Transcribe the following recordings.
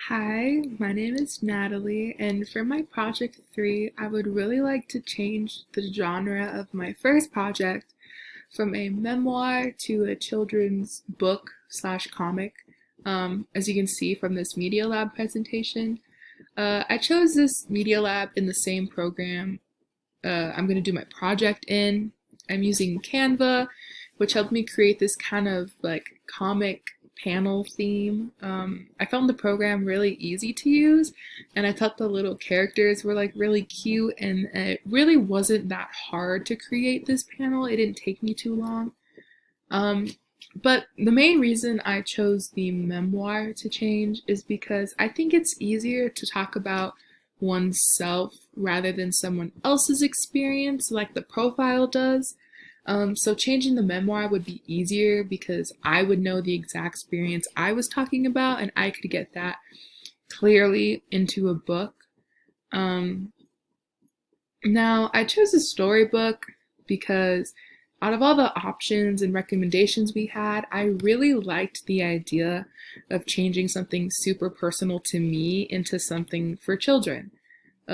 Hi, my name is Natalie, and for my project 3, I would really like to change the genre of my first project from a memoir to a children's book slash comic. As you can see from this Media Lab presentation, I chose this Media Lab in the same program I'm going to do my project in. I'm using Canva, which helped me create this kind of like comic panel theme. I found the program really easy to use, and I thought the little characters were like really cute, and it really wasn't that hard to create this panel. It didn't take me too long. Um, but the main reason I chose the memoir to change is because I think it's easier to talk about oneself rather than someone else's experience like the profile does. So changing the memoir would be easier because I would know the exact experience I was talking about and I could get that clearly into a book. Um, Now, I chose a storybook because out of all the options and recommendations we had, I really liked the idea of changing something super personal to me into something for children.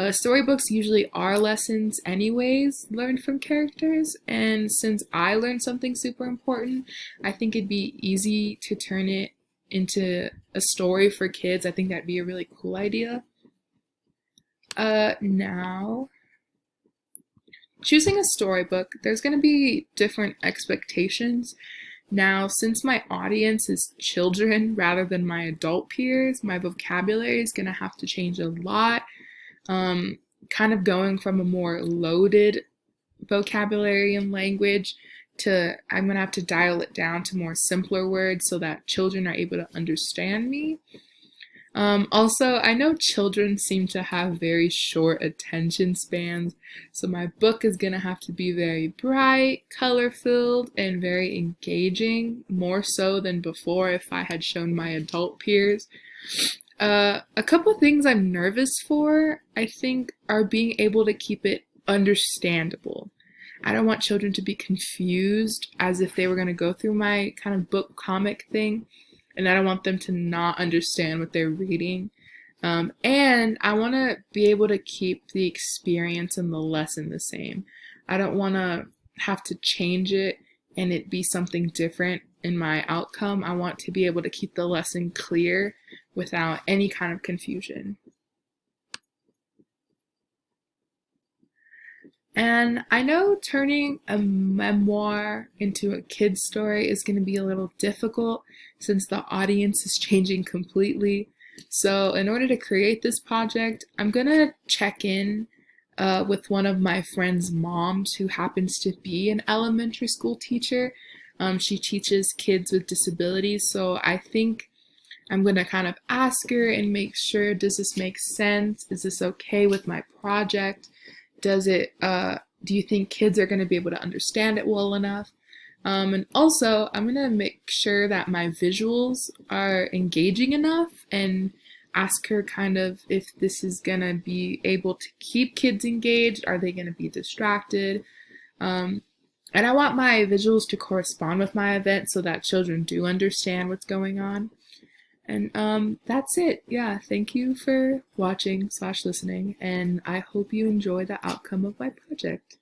Storybooks usually are lessons, anyways, learned from characters, and since I learned something super important, I think it'd be easy to turn it into a story for kids. I think that'd be a really cool idea. Now, choosing a storybook, there's going to be different expectations. Now, since my audience is children rather than my adult peers, my vocabulary is going to have to change a lot. Kind of going from a more loaded vocabulary and language to I'm going to have to dial it down to more simpler words so that children are able to understand me. Also, I know children seem to have very short attention spans, so my book is going to have to be very bright, color-filled, and very engaging, more so than before if I had shown my adult peers. A couple things I'm nervous for, I think, are being able to keep it understandable. I don't want children to be confused as if they were going to go through my kind of book comic thing, and I don't want them to not understand what they're reading. And I want to be able to keep the experience and the lesson the same. I don't want to have to change it and it be something different in my outcome. I want to be able to keep the lesson clear without any kind of confusion. And I know turning a memoir into a kid's story is going to be a little difficult since the audience is changing completely. So, in order to create this project, I'm going to check in with one of my friend's moms who happens to be an elementary school teacher. She teaches kids with disabilities, so I think I'm going to kind of ask her and make sure, does this make sense? Is this okay with my project? Do you think kids are going to be able to understand it well enough? And also, I'm going to make sure that my visuals are engaging enough and ask her kind of if this is going to be able to keep kids engaged. Are they going to be distracted? And I want my visuals to correspond with my event so that children do understand what's going on. And that's it. Yeah, thank you for watching/listening, and I hope you enjoy the outcome of my project.